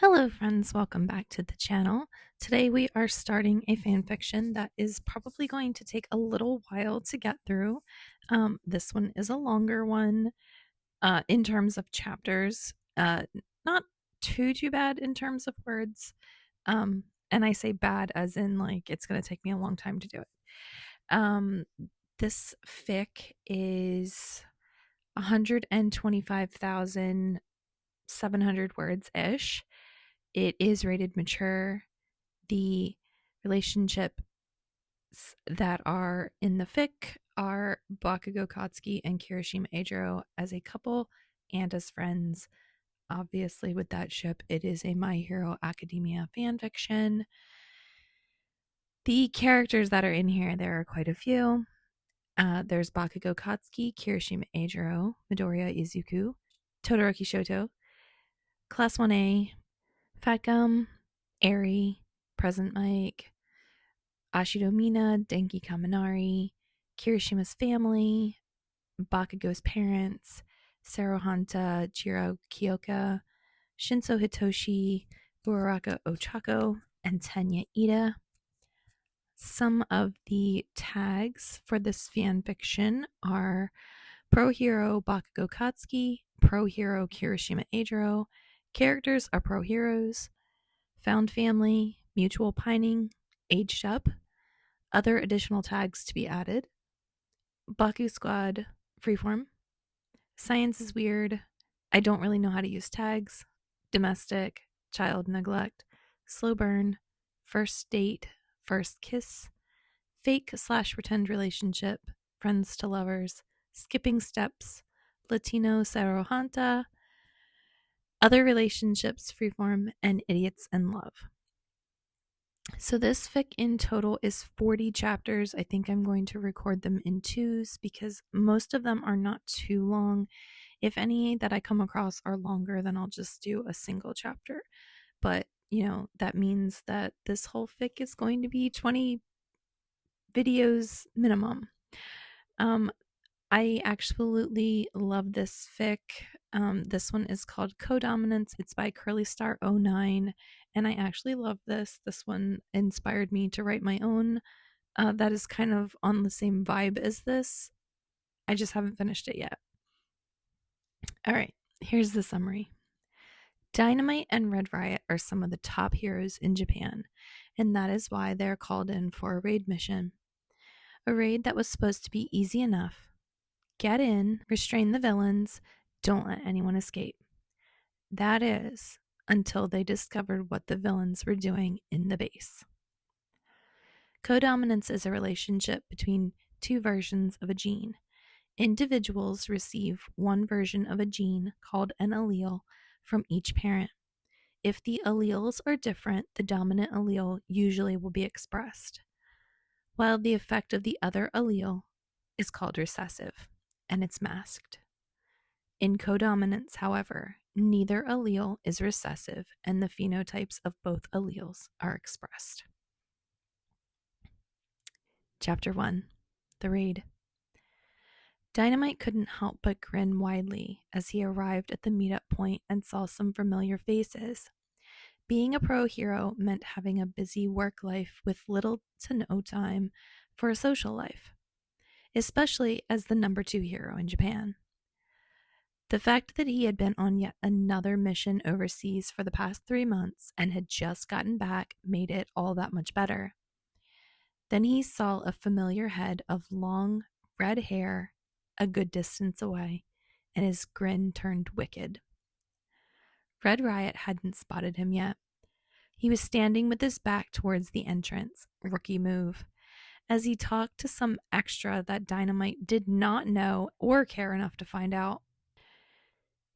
Hello friends, welcome back to the channel. Today we are starting a fanfiction that is probably going to take a little while to get through. This one is a longer one in terms of chapters, not too bad in terms of words. And I say bad as in like it's going to take me a long time to do it. This fic is 125,700 words ish. It is rated mature. The relationships that are in the fic are Bakugou, Katsuki, and Kirishima Eijirou as a couple and as friends. Obviously, with that ship, it is a My Hero Academia fanfiction. The characters that are in here, there are quite a few. There's Bakugou Katsuki, Kirishima Eijirou, Midoriya Izuku, Todoroki Shoto, Class 1A, Fat Gum, Eri, Present Mike, Ashido Mina, Denki Kaminari, Kirishima's family, Bakugou's parents, Saruhanta, Jiro Kyoka, Shinso Hitoshi, Uraraka Ochako, and Tenya Ida. Some of the tags for this fanfiction are Pro Hero Bakugou Katsuki, Pro Hero Kirishima Eijirou, characters are pro heroes, found family, mutual pining, aged up, other additional tags to be added, Baku Squad, freeform, science is weird, I don't really know how to use tags, domestic, child neglect, slow burn, first date, first kiss, fake/pretend relationship, friends to lovers, skipping steps, Latino Sarohanta, other relationships, freeform, and idiots in love. So this fic in total is 40 chapters. I think I'm going to record them in twos because most of them are not too long. If any that I come across are longer, then I'll just do a single chapter. But, that means that this whole fic is going to be 20 videos minimum. I absolutely love this fic. This one is called Codominance. It's by CurlyStar09, and I actually love this. This one inspired me to write my own. That is kind of on the same vibe as this. I just haven't finished it yet. All right, here's the summary. Dynamite and Red Riot are some of the top heroes in Japan, and that is why they're called in for a raid mission. A raid that was supposed to be easy enough. Get in, restrain the villains, don't let anyone escape. That is, until they discovered what the villains were doing in the base. Codominance is a relationship between two versions of a gene. Individuals receive one version of a gene called an allele from each parent. If the alleles are different, the dominant allele usually will be expressed, while the effect of the other allele is called recessive, and it's masked. In codominance, however, neither allele is recessive and the phenotypes of both alleles are expressed. Chapter 1. The Raid. Dynamite couldn't help but grin widely as he arrived at the meetup point and saw some familiar faces. Being a pro hero meant having a busy work life with little to no time for a social life, especially as the number 2 hero in Japan. The fact that he had been on yet another mission overseas for the past 3 months and had just gotten back made it all that much better. Then he saw a familiar head of long, red hair a good distance away, and his grin turned wicked. Red Riot hadn't spotted him yet. He was standing with his back towards the entrance, rookie move, as he talked to some extra that Dynamite did not know or care enough to find out.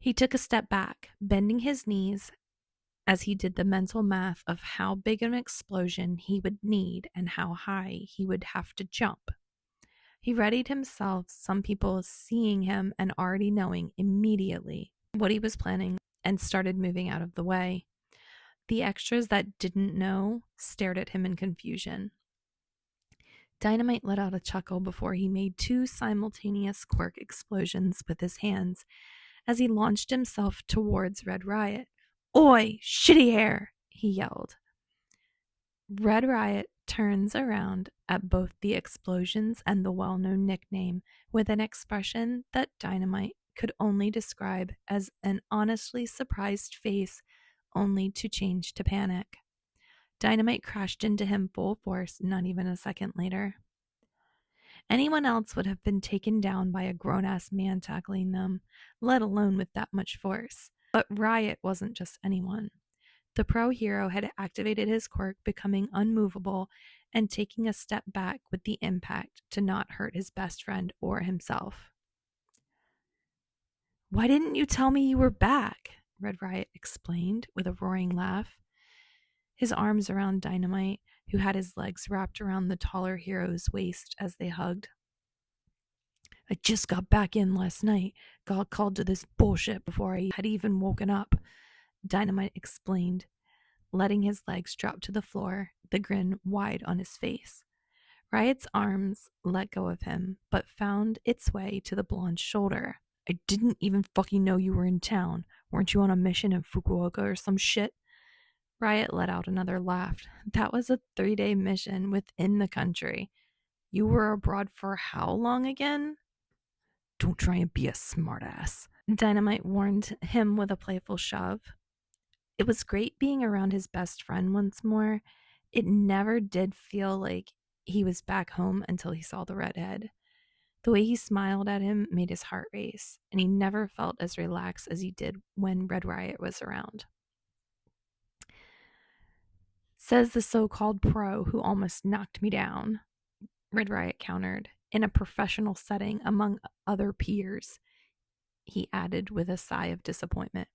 He took a step back, bending his knees as he did the mental math of how big an explosion he would need and how high he would have to jump. He readied himself, some people seeing him and already knowing immediately what he was planning, and started moving out of the way. The extras that didn't know stared at him in confusion. Dynamite let out a chuckle before he made 2 simultaneous quirk explosions with his hands as he launched himself towards Red Riot. Oi, shitty hair, he yelled. Red Riot turns around at both the explosions and the well-known nickname with an expression that Dynamite could only describe as an honestly surprised face, only to change to panic. Dynamite crashed into him full force not even a second later. Anyone else would have been taken down by a grown-ass man tackling them, let alone with that much force. But Riot wasn't just anyone. The pro hero had activated his quirk, becoming unmovable and taking a step back with the impact to not hurt his best friend or himself. Why didn't you tell me you were back? Red Riot explained with a roaring laugh. His arms around Dynamite, who had his legs wrapped around the taller hero's waist as they hugged. I just got back in last night. Got called to this bullshit before I had even woken up, Dynamite explained, letting his legs drop to the floor, the grin wide on his face. Riot's arms let go of him, but found its way to the blonde's shoulder. I didn't even fucking know you were in town. Weren't you on a mission in Fukuoka or some shit? Riot let out another laugh. That was a 3-day mission within the country. You were abroad for how long again? Don't try and be a smartass, Dynamite warned him with a playful shove. It was great being around his best friend once more. It never did feel like he was back home until he saw the redhead. The way he smiled at him made his heart race, and he never felt as relaxed as he did when Red Riot was around. Says the so-called pro who almost knocked me down, Red Riot countered, in a professional setting among other peers. He added with a sigh of disappointment.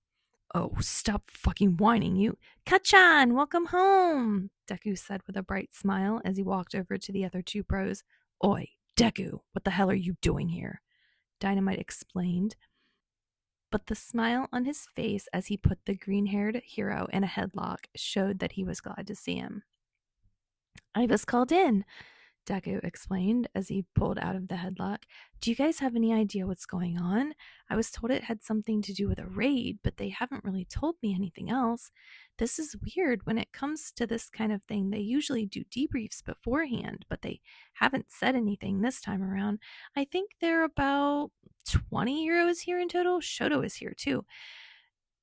Oh, stop fucking whining, you. Kachan, welcome home, Deku said with a bright smile as he walked over to the other two pros. Oi, Deku, what the hell are you doing here? Dynamite explained. But the smile on his face as he put the green-haired hero in a headlock showed that he was glad to see him. I was called in, Deku explained as he pulled out of the headlock. Do you guys have any idea what's going on? I was told it had something to do with a raid, but they haven't really told me anything else. This is weird. When it comes to this kind of thing, they usually do debriefs beforehand, but they haven't said anything this time around. I think there are about 20 heroes here in total. Shoto is here too.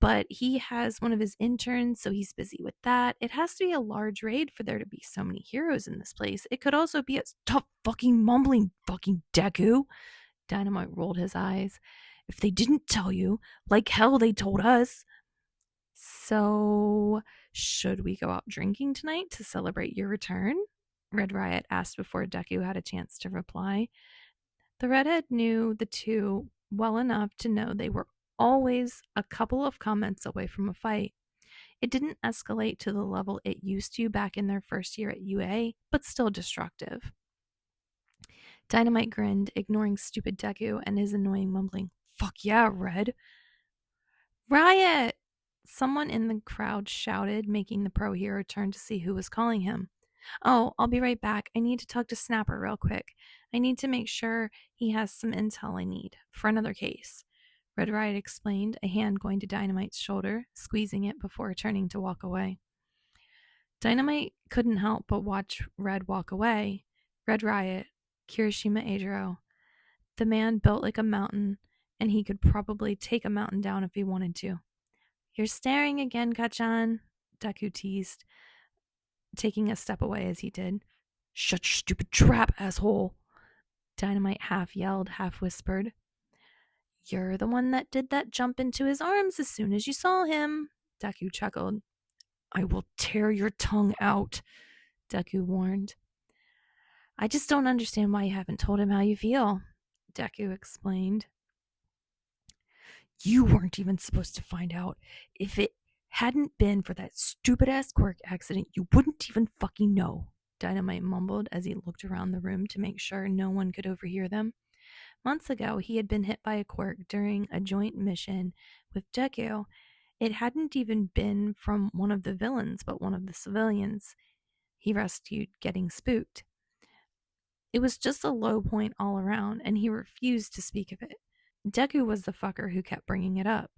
But he has one of his interns, so he's busy with that. It has to be a large raid for there to be so many heroes in this place. It could also be a stop fucking mumbling, fucking Deku. Dynamite rolled his eyes. If they didn't tell you, like hell they told us. So, should we go out drinking tonight to celebrate your return? Red Riot asked before Deku had a chance to reply. The redhead knew the two well enough to know they were always a couple of comments away from a fight. It didn't escalate to the level it used to back in their first year at UA, but still destructive. Dynamite grinned, ignoring stupid Deku and his annoying mumbling. Fuck yeah, Red. Riot! Someone in the crowd shouted, making the pro hero turn to see who was calling him. Oh, I'll be right back. I need to talk to Snapper real quick. I need to make sure he has some intel I need for another case. Red Riot explained, a hand going to Dynamite's shoulder, squeezing it before turning to walk away. Dynamite couldn't help but watch Red walk away. Red Riot, Kirishima Eijirou. The man built like a mountain, and he could probably take a mountain down if he wanted to. You're staring again, Kachan, Deku teased, taking a step away as he did. Shut your stupid trap, asshole! Dynamite half yelled, half whispered. You're the one that did that jump into his arms as soon as you saw him, Deku chuckled. I will tear your tongue out, Deku warned. I just don't understand why you haven't told him how you feel, Deku explained. You weren't even supposed to find out. If it hadn't been for that stupid-ass quirk accident, you wouldn't even fucking know, Dynamite mumbled as he looked around the room to make sure no one could overhear them. Months ago, he had been hit by a quirk during a joint mission with Deku. It hadn't even been from one of the villains, but one of the civilians he rescued getting spooked. It was just a low point all around, and he refused to speak of it. Deku was the fucker who kept bringing it up.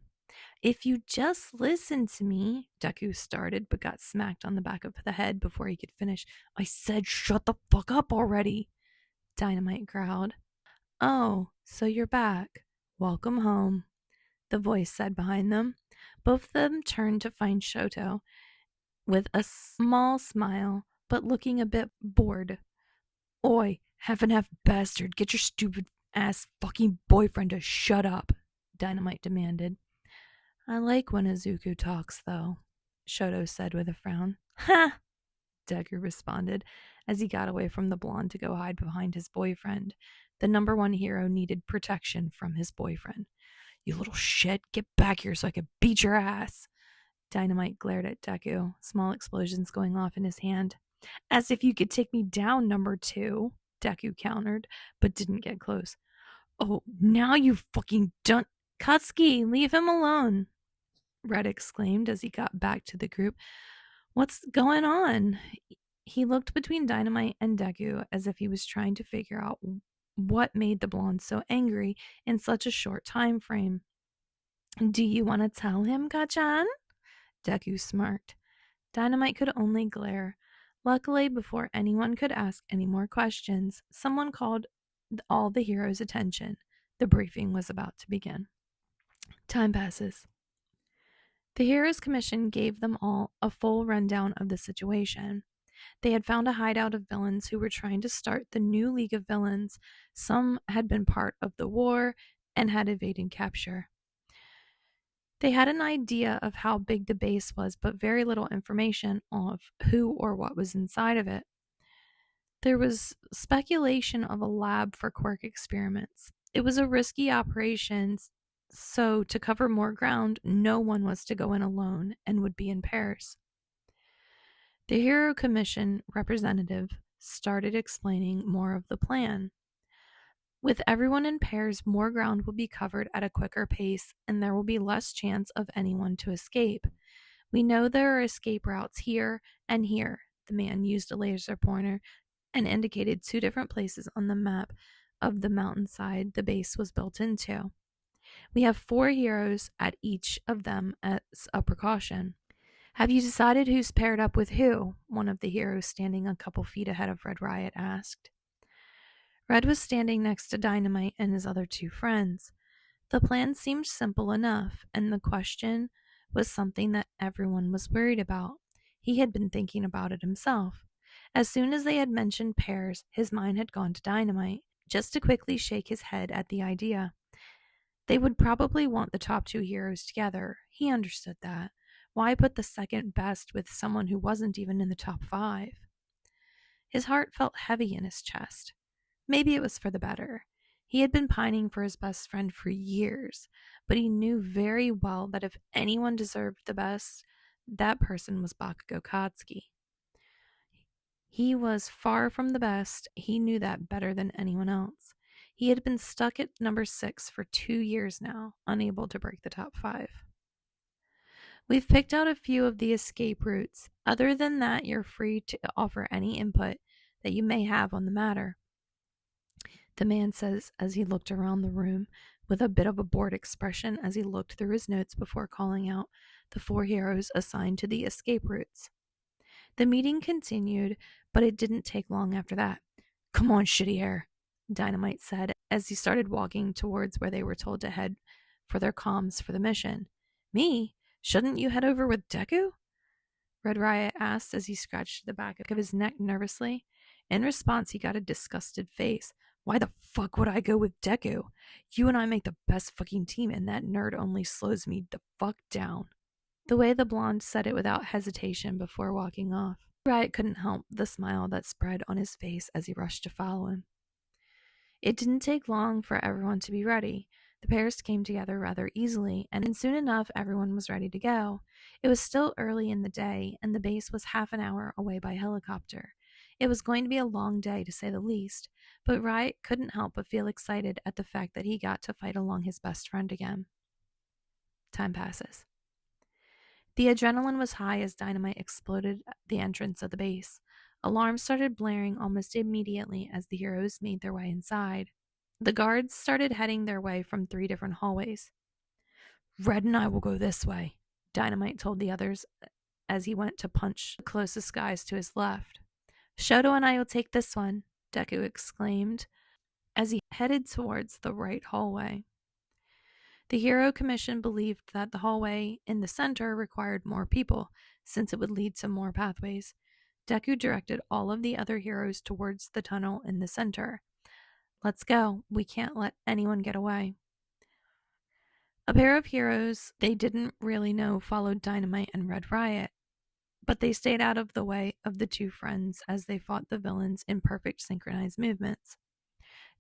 If you just listen to me, Deku started, but got smacked on the back of the head before he could finish. I said shut the fuck up already, Dynamite growled. Oh, so you're back. Welcome home, the voice said behind them. Both of them turned to find Shoto with a small smile, but looking a bit bored. Oi, half-and-half bastard, get your stupid ass fucking boyfriend to shut up, Dynamite demanded. I like when Izuku talks, though, Shoto said with a frown. Ha! Deku responded as he got away from the blonde to go hide behind his boyfriend. The number one hero needed protection from his boyfriend. You little shit, get back here so I can beat your ass. Dynamite glared at Deku, small explosions going off in his hand. As if you could take me down, number two, Deku countered, but didn't get close. Oh, now you fucking done. Katsuki, leave him alone, Red exclaimed as he got back to the group. What's going on? He looked between Dynamite and Deku as if he was trying to figure out what made the blonde so angry in such a short time frame. Do you want to tell him, Gachan? Deku smirked. Dynamite could only glare. Luckily, before anyone could ask any more questions, someone called all the heroes' attention. The briefing was about to begin. Time passes. The Heroes Commission gave them all a full rundown of the situation. They had found a hideout of villains who were trying to start the new League of Villains. Some had been part of the war and had evaded capture. They had an idea of how big the base was, but very little information of who or what was inside of it. There was speculation of a lab for quirk experiments. It was a risky operation, so to cover more ground, no one was to go in alone and would be in pairs. The Hero Commission representative started explaining more of the plan. With everyone in pairs, more ground will be covered at a quicker pace, and there will be less chance of anyone to escape. We know there are escape routes here and here. The man used a laser pointer and indicated 2 different places on the map of the mountainside the base was built into. We have 4 heroes at each of them as a precaution. Have you decided who's paired up with who? One of the heroes standing a couple feet ahead of Red Riot asked. Red was standing next to Dynamite and his other 2 friends. The plan seemed simple enough, and the question was something that everyone was worried about. He had been thinking about it himself. As soon as they had mentioned pairs, his mind had gone to Dynamite, just to quickly shake his head at the idea. They would probably want the top 2 heroes together. He understood that. Why put the second best with someone who wasn't even in the top 5? His heart felt heavy in his chest. Maybe it was for the better. He had been pining for his best friend for years, but he knew very well that if anyone deserved the best, that person was Bakugou Katsuki. He was far from the best. He knew that better than anyone else. He had been stuck at number 6 for 2 years now, unable to break the top 5. We've picked out a few of the escape routes. Other than that, you're free to offer any input that you may have on the matter, the man says as he looked around the room with a bit of a bored expression as he looked through his notes before calling out the 4 heroes assigned to the escape routes. The meeting continued, but it didn't take long after that. Come on, shitty hair, Dynamite said as he started walking towards where they were told to head for their comms for the mission. Me? Shouldn't you head over with Deku? Red Riot asked as he scratched the back of his neck nervously. In response, he got a disgusted face. Why the fuck would I go with Deku? You and I make the best fucking team, and that nerd only slows me the fuck down. The way the blonde said it without hesitation before walking off. Riot couldn't help the smile that spread on his face as he rushed to follow him. It didn't take long for everyone to be ready. The pairs came together rather easily, and soon enough everyone was ready to go. It was still early in the day, and the base was half an hour away by helicopter. It was going to be a long day, to say the least, but Riot couldn't help but feel excited at the fact that he got to fight along his best friend again. Time passes. The adrenaline was high as Dynamite exploded at the entrance of the base. Alarms started blaring almost immediately as the heroes made their way inside. The guards started heading their way from 3 different hallways. Red and I will go this way, Dynamite told the others as he went to punch the closest guys to his left. Shoto and I will take this one, Deku exclaimed as he headed towards the right hallway. The Hero Commission believed that the hallway in the center required more people, since it would lead to more pathways. Deku directed all of the other heroes towards the tunnel in the center. Let's go. We can't let anyone get away. A pair of heroes they didn't really know followed Dynamite and Red Riot, but they stayed out of the way of the two friends as they fought the villains in perfect synchronized movements.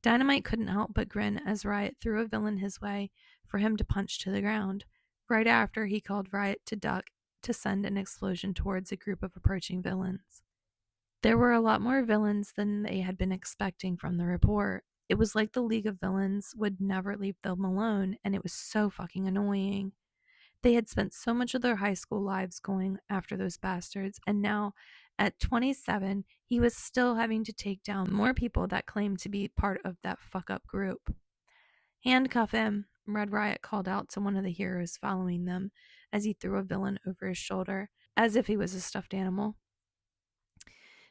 Dynamite couldn't help but grin as Riot threw a villain his way for him to punch to the ground. Right after, he called Riot to duck to send an explosion towards a group of approaching villains. There were a lot more villains than they had been expecting from the report. It was like the League of Villains would never leave them alone, and it was so fucking annoying. They had spent so much of their high school lives going after those bastards, and now, at 27, he was still having to take down more people that claimed to be part of that fuck-up group. Handcuff him, Red Riot called out to one of the heroes following them as he threw a villain over his shoulder, as if he was a stuffed animal.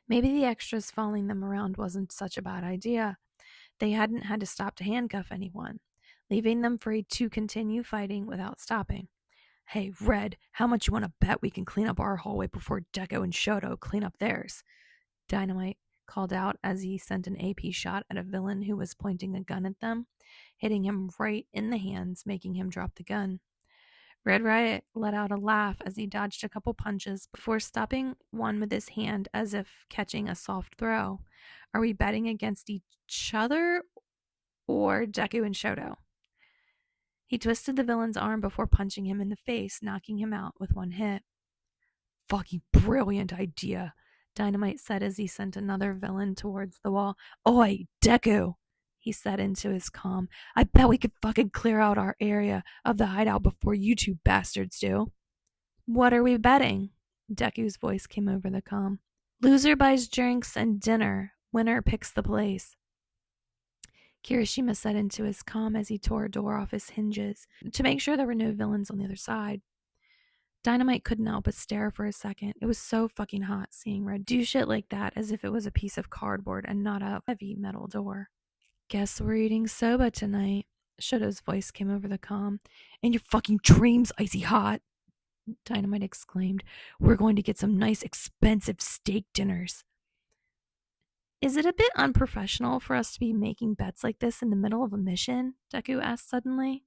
Maybe the extras following them around wasn't such a bad idea. They hadn't had to stop to handcuff anyone, leaving them free to continue fighting without stopping. Hey, Red, how much you want to bet we can clean up our hallway before Deku and Shoto clean up theirs? Dynamite called out as he sent an AP shot at a villain who was pointing a gun at them, hitting him right in the hands, making him drop the gun. Red Riot let out a laugh as he dodged a couple punches before stopping one with his hand as if catching a soft throw. Are we betting against each other or Deku and Shoto? He twisted the villain's arm before punching him in the face, knocking him out with one hit. Fucking brilliant idea, Dynamite said as he sent another villain towards the wall. Oi, Deku, he said into his comm. I bet we could fucking clear out our area of the hideout before you two bastards do. What are we betting? Deku's voice came over the comm. Loser buys drinks and dinner. Winner picks the place. Kirishima said into his comm as he tore a door off his hinges to make sure there were no villains on the other side. Dynamite couldn't help but stare for a second. It was so fucking hot seeing Red do shit like that as if it was a piece of cardboard and not a heavy metal door. Guess we're eating soba tonight. Shoto's voice came over the comm. In your fucking dreams, icy hot, Dynamite exclaimed. We're going to get some nice expensive steak dinners. Is it a bit unprofessional for us to be making bets like this in the middle of a mission? Deku asked suddenly.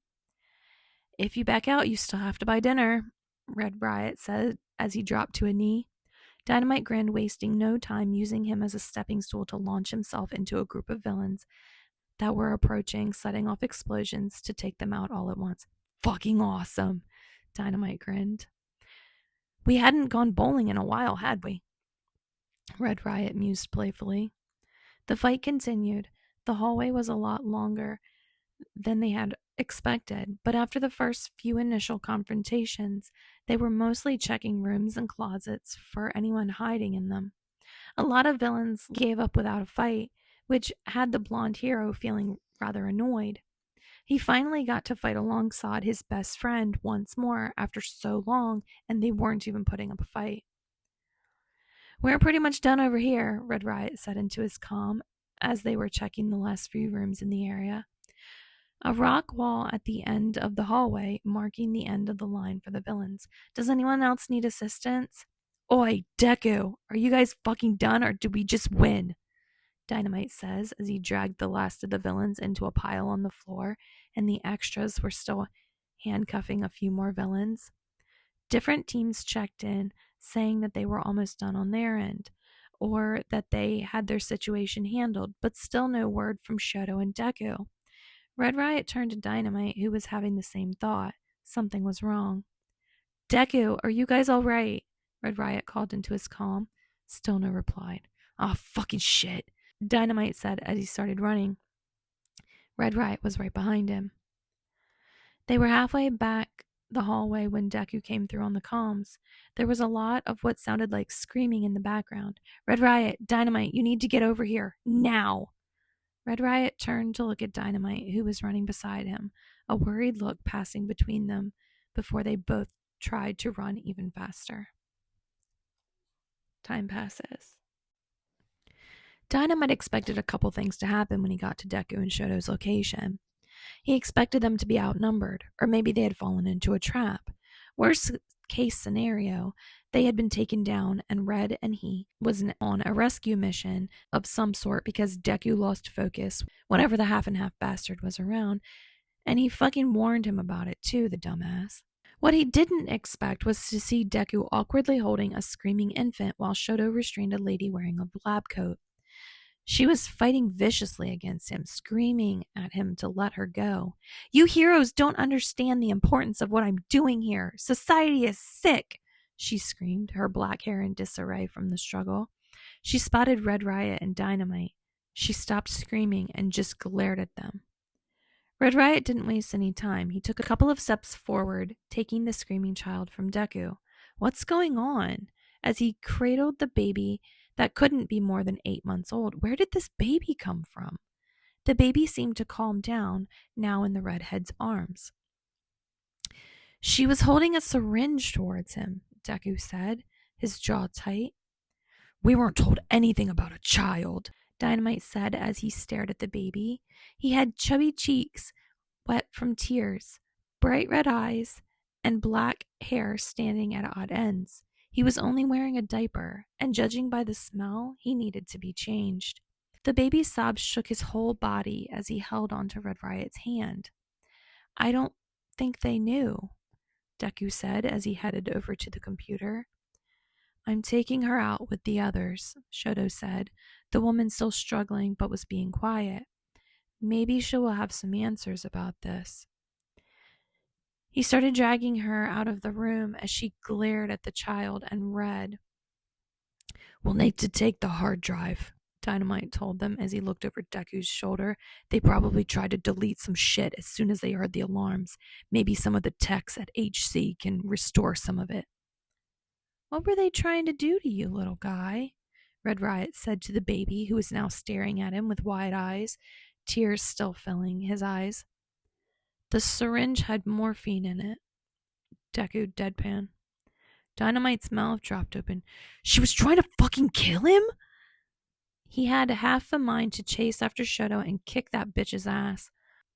If you back out, you still have to buy dinner, Red Riot said as he dropped to a knee. Dynamite grinned, wasting no time using him as a stepping stool to launch himself into a group of villains that were approaching, setting off explosions to take them out all at once. Fucking awesome, Dynamite grinned. We hadn't gone bowling in a while, had we? Red Riot mused playfully. The fight continued. The hallway was a lot longer than they had expected, but after the first few initial confrontations, they were mostly checking rooms and closets for anyone hiding in them. A lot of villains gave up without a fight, which had the blonde hero feeling rather annoyed. He finally got to fight alongside his best friend once more after so long, and they weren't even putting up a fight. We're pretty much done over here, Red Riot said into his comm as they were checking the last few rooms in the area. A rock wall at the end of the hallway, marking the end of the line for the villains. Does anyone else need assistance? Oi, Deku, are you guys fucking done or did we just win? Dynamite says as he dragged the last of the villains into a pile on the floor and the extras were still handcuffing a few more villains. Different teams checked in, saying that they were almost done on their end, or that they had their situation handled, but still no word from Shoto and Deku. Red Riot turned to Dynamite, who was having the same thought. Something was wrong. Deku, are you guys all right? Red Riot called into his comm. Still no reply. Oh, fucking shit, Dynamite said as he started running. Red Riot was right behind him. They were halfway back the hallway when Deku came through on the comms. There was a lot of what sounded like screaming in the background. Red Riot, Dynamite, you need to get over here, now! Red Riot turned to look at Dynamite, who was running beside him, a worried look passing between them before they both tried to run even faster. Time passes. Dynamite expected a couple things to happen when he got to Deku and Shoto's location. He expected them to be outnumbered, or maybe they had fallen into a trap. Worst case scenario, they had been taken down and Red and he was on a rescue mission of some sort because Deku lost focus whenever the half and half bastard was around, and he fucking warned him about it too, the dumbass. What he didn't expect was to see Deku awkwardly holding a screaming infant while Shoto restrained a lady wearing a lab coat. She was fighting viciously against him, screaming at him to let her go. "You heroes don't understand the importance of what I'm doing here. Society is sick," she screamed, her black hair in disarray from the struggle. She spotted Red Riot and Dynamite. She stopped screaming and just glared at them. Red Riot didn't waste any time. He took a couple of steps forward, taking the screaming child from Deku. "What's going on?" As he cradled the baby that couldn't be more than 8 months old. Where did this baby come from? The baby seemed to calm down, now in the redhead's arms. "She was holding a syringe towards him," Deku said, his jaw tight. "We weren't told anything about a child," Dynamite said as he stared at the baby. He had chubby cheeks, wet from tears, bright red eyes, and black hair standing at odd ends. He was only wearing a diaper, and judging by the smell, he needed to be changed. The baby's sobs shook his whole body as he held onto Red Riot's hand. "I don't think they knew," Deku said as he headed over to the computer. "I'm taking her out with the others," Shoto said, the woman still struggling but was being quiet. "Maybe she will have some answers about this." He started dragging her out of the room as she glared at the child and read. "We'll need to take the hard drive," Dynamite told them as he looked over Deku's shoulder. "They probably tried to delete some shit as soon as they heard the alarms. Maybe some of the techs at HC can restore some of it." "What were they trying to do to you, little guy?" Red Riot said to the baby, who was now staring at him with wide eyes, tears still filling his eyes. "The syringe had morphine in it," Deku deadpan. Dynamite's mouth dropped open. "She was trying to fucking kill him?" He had half a mind to chase after Shoto and kick that bitch's ass.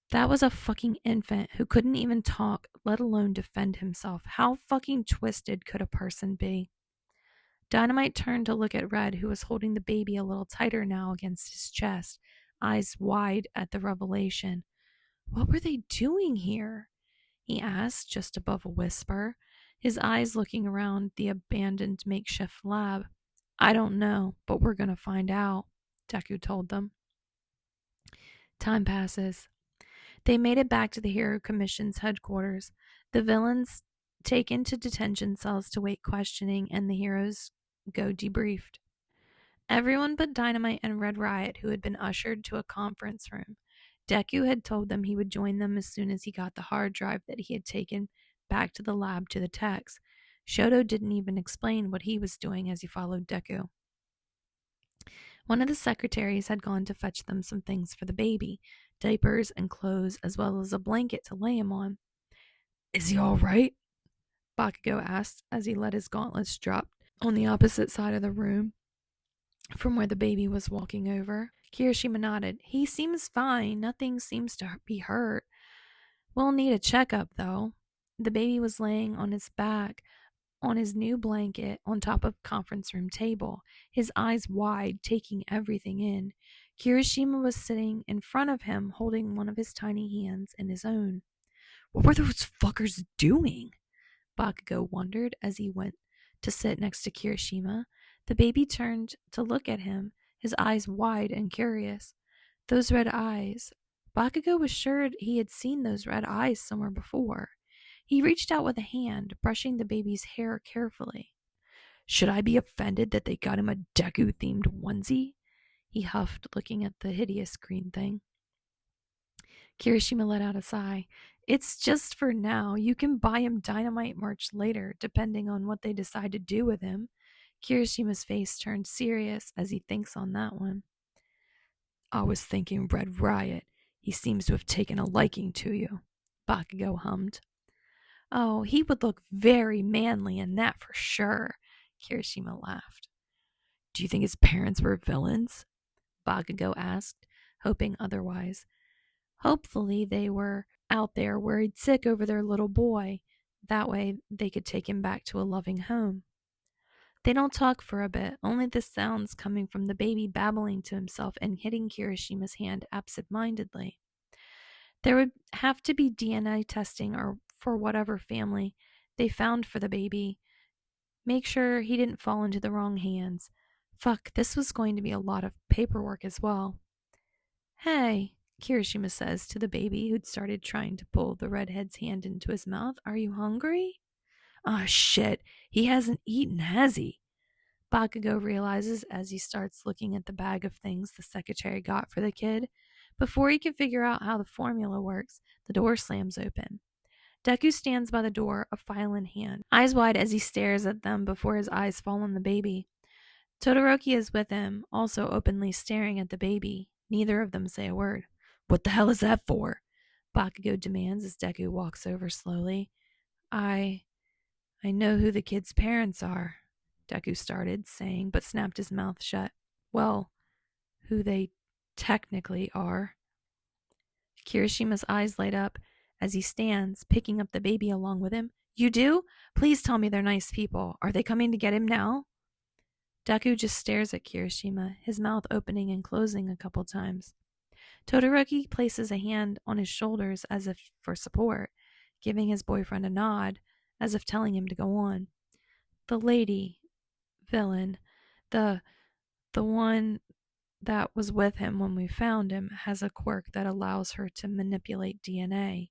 That was a fucking infant who couldn't even talk, let alone defend himself. How fucking twisted could a person be? Dynamite turned to look at Red, who was holding the baby a little tighter now against his chest, eyes wide at the revelation. "What were they doing here?" he asked, just above a whisper, his eyes looking around the abandoned makeshift lab. "I don't know, but we're going to find out," Deku told them. Time passes. They made it back to the Hero Commission's headquarters. The villains taken to detention cells to wait questioning, and the heroes go debriefed. Everyone but Dynamite and Red Riot, who had been ushered to a conference room. Deku had told them he would join them as soon as he got the hard drive that he had taken back to the lab to the techs. Shoto didn't even explain what he was doing as he followed Deku. One of the secretaries had gone to fetch them some things for the baby, diapers and clothes, as well as a blanket to lay him on. "Is he all right?" Bakugou asked as he let his gauntlets drop on the opposite side of the room from where the baby was walking over. Kirishima nodded. "He seems fine. Nothing seems to be hurt. We'll need a checkup, though." The baby was laying on his back on his new blanket on top of the conference room table, his eyes wide, taking everything in. Kirishima was sitting in front of him, holding one of his tiny hands in his own. "What were those fuckers doing?" Bakugou wondered as he went to sit next to Kirishima. The baby turned to look at him, his eyes wide and curious. Those red eyes. Bakugou was sure he had seen those red eyes somewhere before. He reached out with a hand, brushing the baby's hair carefully. "Should I be offended that they got him a Deku-themed onesie?" he huffed, looking at the hideous green thing. Kirishima let out a sigh. "It's just for now. You can buy him Dynamite merch later, depending on what they decide to do with him." Kirishima's face turned serious as he thinks on that one. "I was thinking Red Riot. He seems to have taken a liking to you," Bakugou hummed. Oh, he would look very manly in that for sure, Kirishima laughed. Do you think his parents were villains? Bakugou asked, hoping otherwise. Hopefully they were out there worried sick over their little boy. That way they could take him back to a loving home. They don't talk for a bit, only the sounds coming from the baby babbling to himself and hitting Kirishima's hand absent-mindedly. There would have to be DNA testing or for whatever family they found for the baby. Make sure he didn't fall into the wrong hands. Fuck, this was going to be a lot of paperwork as well. Hey, Kirishima says to the baby who'd started trying to pull the redhead's hand into his mouth, are you hungry? Oh shit, he hasn't eaten, has he? Bakugou realizes as he starts looking at the bag of things the secretary got for the kid. Before he can figure out how the formula works, the door slams open. Deku stands by the door, a file in hand, eyes wide as he stares at them before his eyes fall on the baby. Todoroki is with him, also openly staring at the baby. Neither of them say a word. What the hell is that for? Bakugou demands as Deku walks over slowly. I know who the kid's parents are, Deku started saying, but snapped his mouth shut. Well, who they technically are. Kirishima's eyes light up as he stands, picking up the baby along with him. You do? Please tell me they're nice people. Are they coming to get him now? Deku just stares at Kirishima, his mouth opening and closing a couple times. Todoroki places a hand on his shoulders as if for support, giving his boyfriend a nod, as if telling him to go on. The lady, villain, the one that was with him when we found him, has a quirk that allows her to manipulate DNA.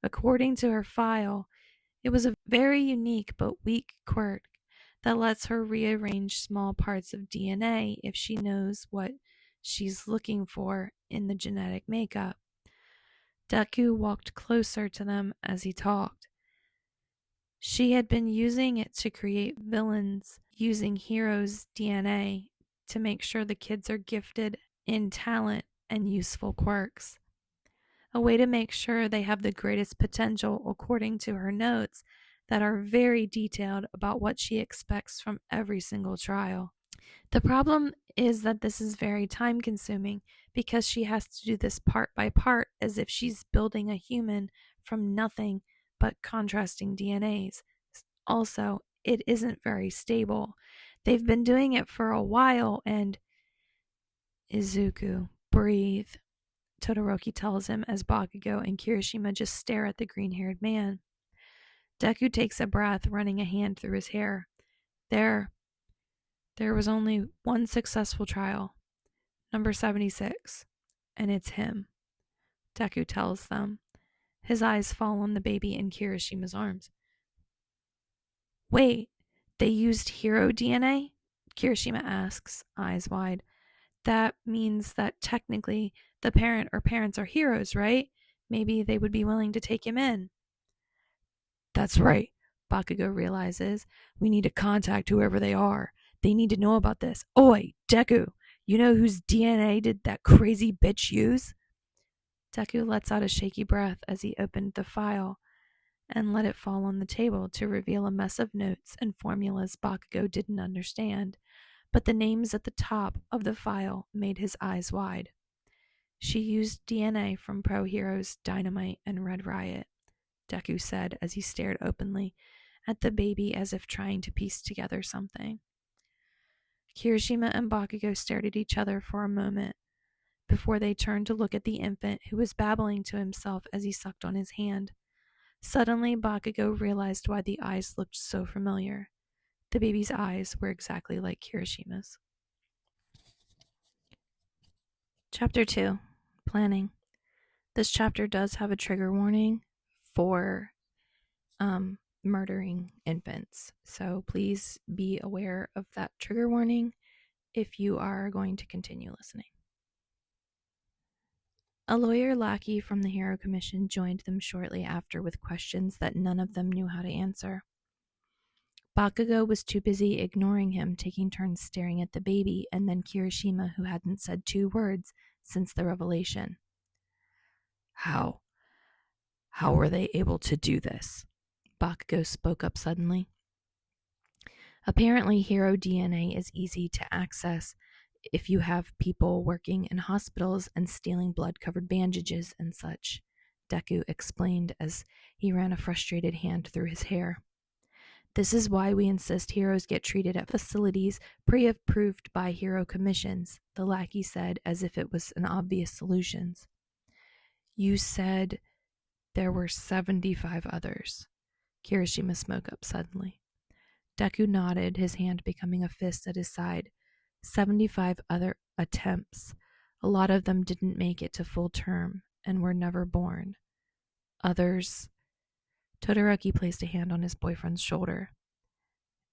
According to her file, it was a very unique but weak quirk that lets her rearrange small parts of DNA if she knows what she's looking for in the genetic makeup. Deku walked closer to them as he talked. She had been using it to create villains using heroes' DNA to make sure the kids are gifted in talent and useful quirks. A way to make sure they have the greatest potential according to her notes that are very detailed about what she expects from every single trial. The problem is that this is very time consuming because she has to do this part by part as if she's building a human from nothing but contrasting DNAs. Also, it isn't very stable. They've been doing it for a while and... Izuku, breathe, Todoroki tells him as Bakugou and Kirishima just stare at the green-haired man. Deku takes a breath, running a hand through his hair. There was only one successful trial, number 76, and it's him, Deku tells them. His eyes fall on the baby in Kirishima's arms. Wait, they used hero DNA? Kirishima asks, eyes wide. That means that technically the parent or parents are heroes, right? Maybe they would be willing to take him in. That's right, Bakugou realizes. We need to contact whoever they are. They need to know about this. Oi, Deku, you know whose DNA did that crazy bitch use? Deku lets out a shaky breath as he opened the file and let it fall on the table to reveal a mess of notes and formulas Bakugou didn't understand, but the names at the top of the file made his eyes wide. She used DNA from pro heroes Dynamight and Red Riot, Deku said as he stared openly at the baby as if trying to piece together something. Kirishima and Bakugou stared at each other for a moment before they turned to look at the infant who was babbling to himself as he sucked on his hand. Suddenly, Bakugou realized why the eyes looked so familiar. The baby's eyes were exactly like Kirishima's. Chapter 2. Planning. This chapter does have a trigger warning for murdering infants, so please be aware of that trigger warning if you are going to continue listening. A lawyer lackey from the Hero Commission joined them shortly after with questions that none of them knew how to answer. Bakugou was too busy ignoring him, taking turns staring at the baby and then Kirishima, who hadn't said 2 words since the revelation. How were they able to do this? Bakugou spoke up suddenly. Apparently, hero DNA is easy to access if you have people working in hospitals and stealing blood-covered bandages and such, Deku explained as he ran a frustrated hand through his hair. This is why we insist heroes get treated at facilities pre-approved by hero commissions, the lackey said as if it was an obvious solution. You said there were 75 others. Kirishima spoke up suddenly. Deku nodded, his hand becoming a fist at his side. 75 other attempts. A lot of them didn't make it to full term and were never born. Others... Todoroki placed a hand on his boyfriend's shoulder.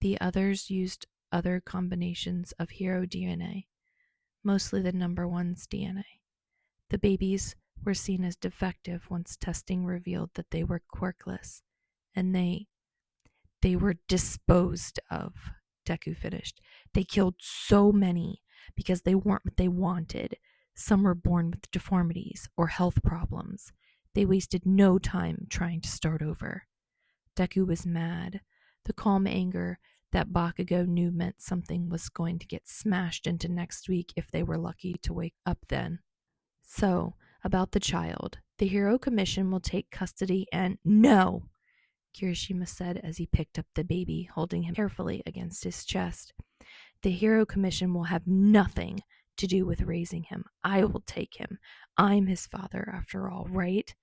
The others used other combinations of hero DNA, mostly the number one's DNA. The babies were seen as defective once testing revealed that they were quirkless, and they were disposed of, Deku finished. They killed so many because they weren't what they wanted. Some were born with deformities or health problems. They wasted no time trying to start over. Deku was mad. The calm anger that Bakugou knew meant something was going to get smashed into next week if they were lucky to wake up then. So, about the child. The Hero Commission will take custody and... No! Kirishima said as he picked up the baby, holding him carefully against his chest. The Hero Commission will have nothing to do with raising him. I will take him. I'm his father, after all, right?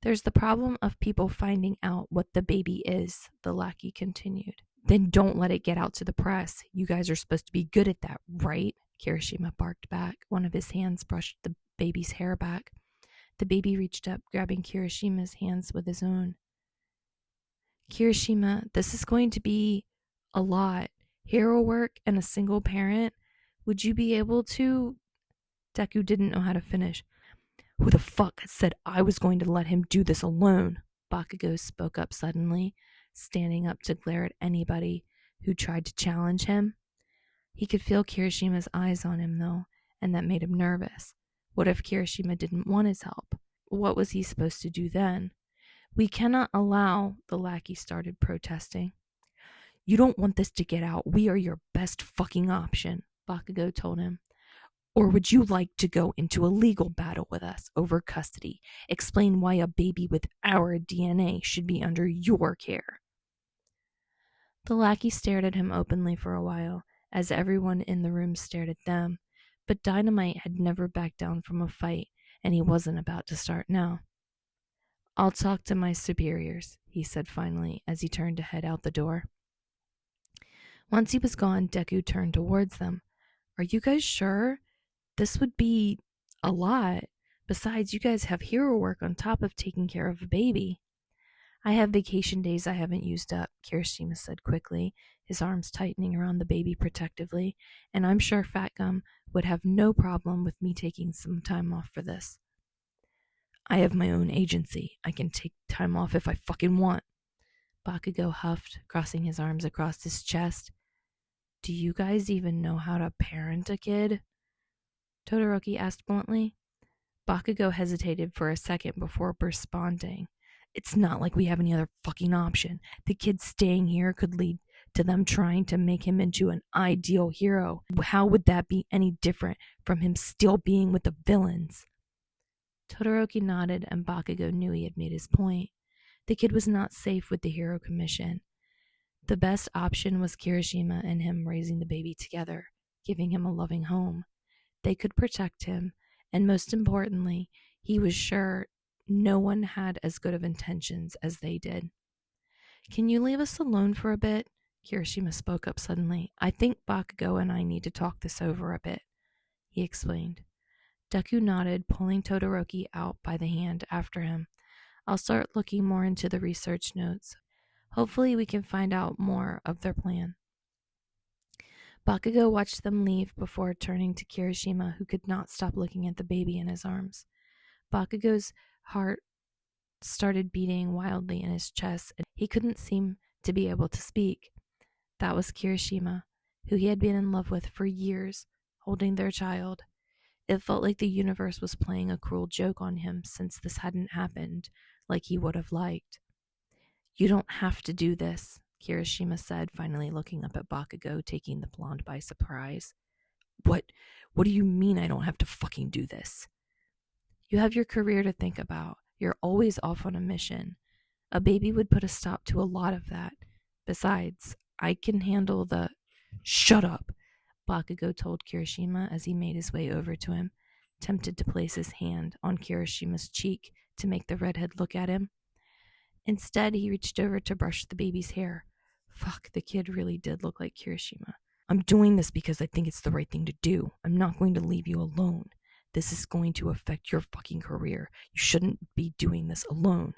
There's the problem of people finding out what the baby is, the lackey continued. Then don't let it get out to the press. You guys are supposed to be good at that, right? Kirishima barked back. One of his hands brushed the baby's hair back. The baby reached up, grabbing Kirishima's hands with his own. Kirishima, this is going to be a lot. Hero work and a single parent. Would you be able to... Deku didn't know how to finish. Who the fuck said I was going to let him do this alone? Bakugou spoke up suddenly, standing up to glare at anybody who tried to challenge him. He could feel Kirishima's eyes on him, though, and that made him nervous. What if Kirishima didn't want his help? What was he supposed to do then? We cannot allow, the lackey started protesting. You don't want this to get out. We are your best fucking option, Bakugou told him. Or would you like to go into a legal battle with us over custody? Explain why a baby with our DNA should be under your care. The lackey stared at him openly for a while, as everyone in the room stared at them. But Dynamite had never backed down from a fight, and he wasn't about to start now. I'll talk to my superiors, he said finally, as he turned to head out the door. Once he was gone, Deku turned towards them. Are you guys sure? This would be a lot. Besides, you guys have hero work on top of taking care of a baby. I have vacation days I haven't used up, Kirishima said quickly, his arms tightening around the baby protectively, and I'm sure Fat Gum would have no problem with me taking some time off for this. I have my own agency. I can take time off if I fucking want. Bakugou huffed, crossing his arms across his chest. Do you guys even know how to parent a kid? Todoroki asked bluntly. Bakugou hesitated for a second before responding. It's not like we have any other fucking option. The kid staying here could lead to them trying to make him into an ideal hero. How would that be any different from him still being with the villains? Todoroki nodded, and Bakugou knew he had made his point. The kid was not safe with the Hero Commission. The best option was Kirishima and him raising the baby together, giving him a loving home. They could protect him, and most importantly, he was sure no one had as good of intentions as they did. Can you leave us alone for a bit? Kirishima spoke up suddenly. I think Bakugou and I need to talk this over a bit, he explained. Deku nodded, pulling Todoroki out by the hand after him. I'll start looking more into the research notes. Hopefully we can find out more of their plan. Bakugou watched them leave before turning to Kirishima, who could not stop looking at the baby in his arms. Bakugou's heart started beating wildly in his chest, and he couldn't seem to be able to speak. That was Kirishima, who he had been in love with for years, holding their child. It felt like the universe was playing a cruel joke on him since this hadn't happened like he would have liked. You don't have to do this, Kirishima said, finally looking up at Bakugou, taking the blonde by surprise. What do you mean I don't have to fucking do this? You have your career to think about. You're always off on a mission. A baby would put a stop to a lot of that. Besides, I can handle the... Shut up, Bakugou told Kirishima as he made his way over to him, tempted to place his hand on Kirishima's cheek to make the redhead look at him. Instead, he reached over to brush the baby's hair. Fuck, the kid really did look like Kirishima. I'm doing this because I think it's the right thing to do. I'm not going to leave you alone. This is going to affect your fucking career. You shouldn't be doing this alone.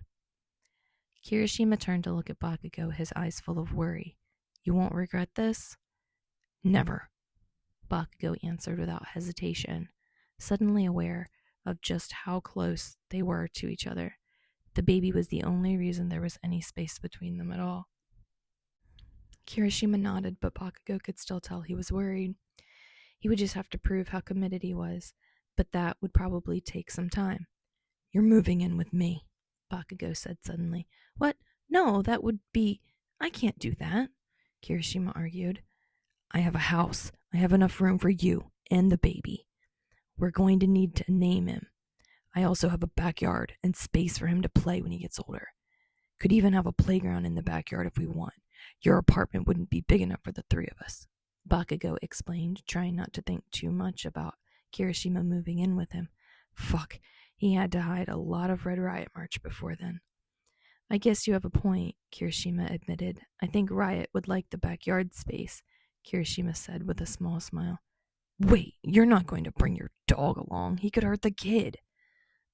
Kirishima turned to look at Bakugou, his eyes full of worry. You won't regret this? Never, Bakugou answered without hesitation, suddenly aware of just how close they were to each other. The baby was the only reason there was any space between them at all. Kirishima nodded, but Bakugou could still tell he was worried. He would just have to prove how committed he was, but that would probably take some time. You're moving in with me, Bakugou said suddenly. What? No, that would be... I can't do that, Kirishima argued. I have a house. I have enough room for you and the baby. We're going to need to name him. I also have a backyard and space for him to play when he gets older. Could even have a playground in the backyard if we want. Your apartment wouldn't be big enough for the three of us, Bakugou explained, trying not to think too much about Kirishima moving in with him. Fuck, he had to hide a lot of Red Riot merch before then. I guess you have a point, Kirishima admitted. I think Riot would like the backyard space, Kirishima said with a small smile. Wait, you're not going to bring your dog along. He could hurt the kid,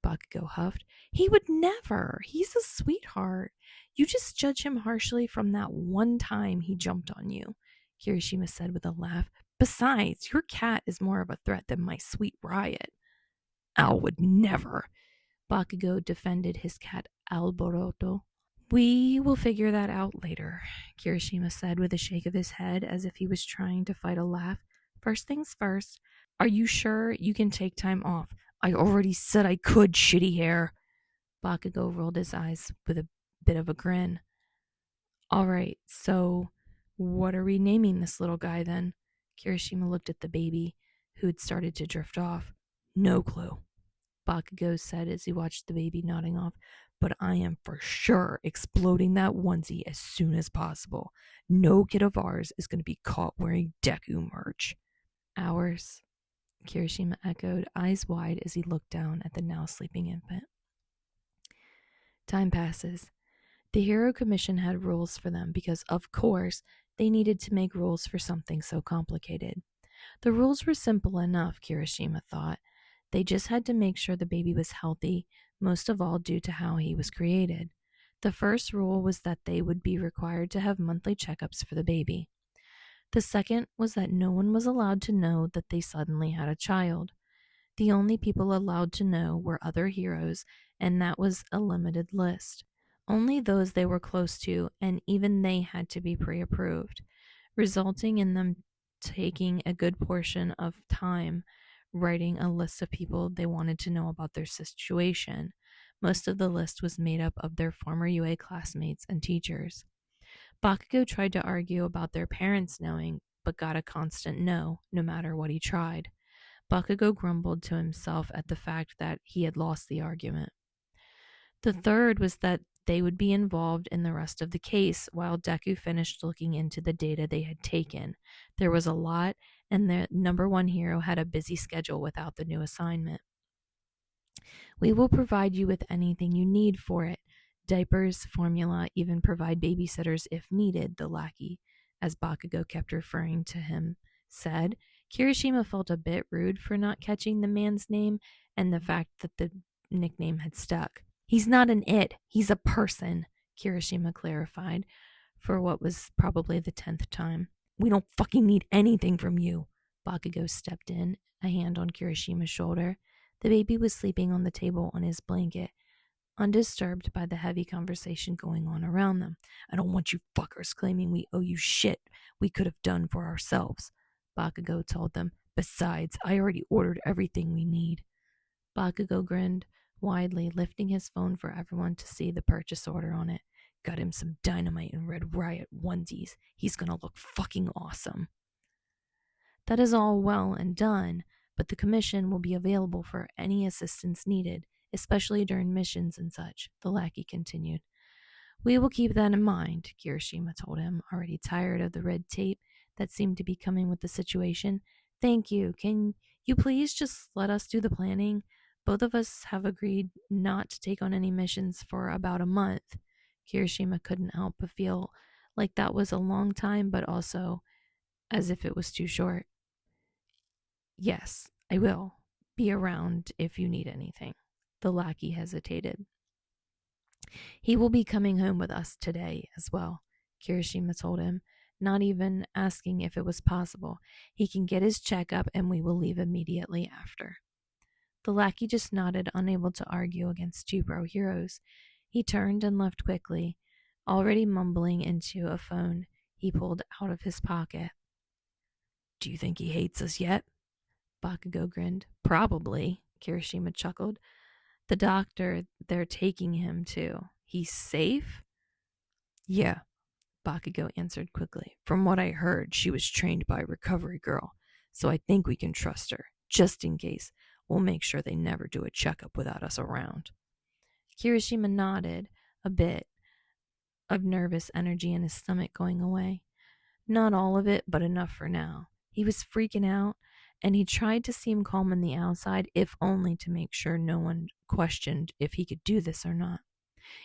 Bakugou huffed. He would never. He's a sweetheart. You just judge him harshly from that one time he jumped on you, Kirishima said with a laugh. Besides, your cat is more of a threat than my sweet Riot. Al would never. Bakugou defended his cat Alboroto. We will figure that out later, Kirishima said with a shake of his head as if he was trying to fight a laugh. First things first, are you sure you can take time off? I already said I could, shitty hair. Bakugou rolled his eyes with a bit of a grin. All right, so what are we naming this little guy then? Kirishima looked at the baby, who'd started to drift off. No clue, Bakugou said as he watched the baby nodding off. But I am for sure exploding that onesie as soon as possible. No kid of ours is going to be caught wearing Deku merch. Ours, Kirishima echoed, eyes wide as he looked down at the now sleeping infant. Time passes. The Hero Commission had rules for them because, of course, they needed to make rules for something so complicated. The rules were simple enough, Kirishima thought. They just had to make sure the baby was healthy, most of all due to how he was created. The first rule was that they would be required to have monthly checkups for the baby. The second was that no one was allowed to know that they suddenly had a child. The only people allowed to know were other heroes, and that was a limited list. Only those they were close to, and even they had to be pre-approved, resulting in them taking a good portion of time writing a list of people they wanted to know about their situation. Most of the list was made up of their former UA classmates and teachers. Bakugou tried to argue about their parents knowing, but got a constant no matter what he tried. Bakugou grumbled to himself at the fact that he had lost the argument. The third was that they would be involved in the rest of the case while Deku finished looking into the data they had taken. There was a lot, and the number one hero had a busy schedule without the new assignment. We will provide you with anything you need for it. Diapers, formula, even provide babysitters if needed, the lackey, as Bakugou kept referring to him, said. Kirishima felt a bit rude for not catching the man's name and the fact that the nickname had stuck. He's not an it, he's a person, Kirishima clarified for what was probably the 10th time. We don't fucking need anything from you. Bakugou stepped in, a hand on Kirishima's shoulder. The baby was sleeping on the table on his blanket, undisturbed by the heavy conversation going on around them. I don't want you fuckers claiming we owe you shit we could have done for ourselves, Bakugou told them. Besides, I already ordered everything we need. Bakugou grinned widely, lifting his phone for everyone to see the purchase order on it. Got him some Dynamite and Red Riot onesies. He's gonna look fucking awesome. That is all well and done, but the commission will be available for any assistance needed, especially during missions and such, the lackey continued. We will keep that in mind, Kirishima told him, already tired of the red tape that seemed to be coming with the situation. Thank you. Can you please just let us do the planning? Both of us have agreed not to take on any missions for about a month. Kirishima couldn't help but feel like that was a long time, but also as if it was too short. Yes, I will be around if you need anything. The lackey hesitated. He will be coming home with us today as well, Kirishima told him, not even asking if it was possible. He can get his checkup and we will leave immediately after. The lackey just nodded, unable to argue against two bro heroes. He turned and left quickly, already mumbling into a phone he pulled out of his pocket. Do you think he hates us yet? Bakugou grinned. Probably, Kirishima chuckled. The doctor they're taking him to. He's safe? Yeah, Bakugou answered quickly. From what I heard, she was trained by a recovery girl, so I think we can trust her. Just in case, we'll make sure they never do a checkup without us around. Kirishima nodded, a bit of nervous energy in his stomach going away. Not all of it, but enough for now. He was freaking out, and he tried to seem calm on the outside, if only to make sure no one questioned if he could do this or not.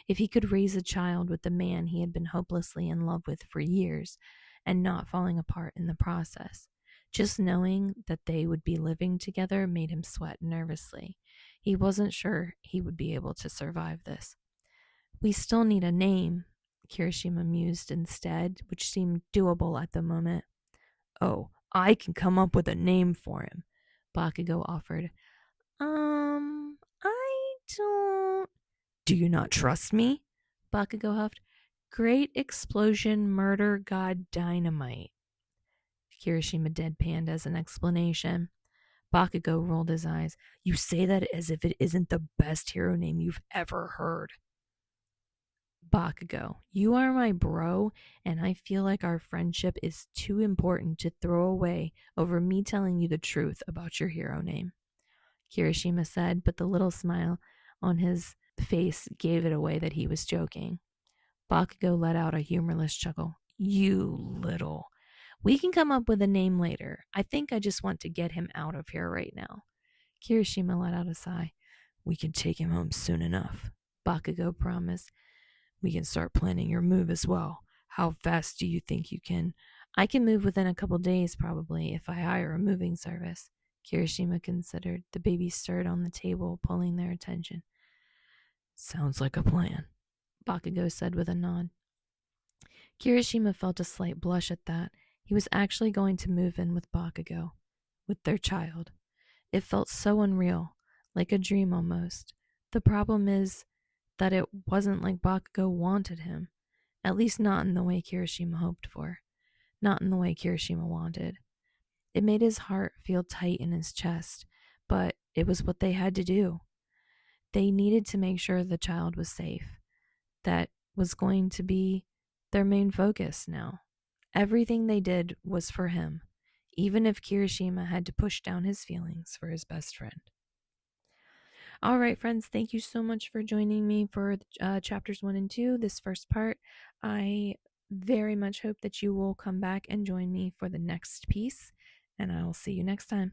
If he could raise a child with the man he had been hopelessly in love with for years and not falling apart in the process. Just knowing that they would be living together made him sweat nervously. He wasn't sure he would be able to survive this. We still need a name, Kirishima mused instead, which seemed doable at the moment. Oh, I can come up with a name for him, Bakugou offered. I don't... Do you not trust me? Bakugou huffed. Great explosion murder god Dynamite. Kirishima deadpanned as an explanation. Bakugou rolled his eyes. You say that as if it isn't the best hero name you've ever heard. Bakugou, you are my bro, and I feel like our friendship is too important to throw away over me telling you the truth about your hero name, Kirishima said, but the little smile on his face gave it away that he was joking. Bakugou let out a humorless chuckle. You little. We can come up with a name later. I think I just want to get him out of here right now. Kirishima let out a sigh. We can take him home soon enough, Bakugou promised. We can start planning your move as well. How fast do you think you can? I can move within a couple days, probably, if I hire a moving service. Kirishima considered. The baby stirred on the table, pulling their attention. Sounds like a plan, Bakugou said with a nod. Kirishima felt a slight blush at that. He was actually going to move in with Bakugou, with their child. It felt so unreal, like a dream almost. The problem is that it wasn't like Bakugou wanted him, at least not in the way Kirishima hoped for, not in the way Kirishima wanted. It made his heart feel tight in his chest, but it was what they had to do. They needed to make sure the child was safe. That was going to be their main focus now. Everything they did was for him, even if Kirishima had to push down his feelings for his best friend. All right, friends, thank you so much for joining me for chapters 1 and 2, this first part. I very much hope that you will come back and join me for the next piece, and I will see you next time.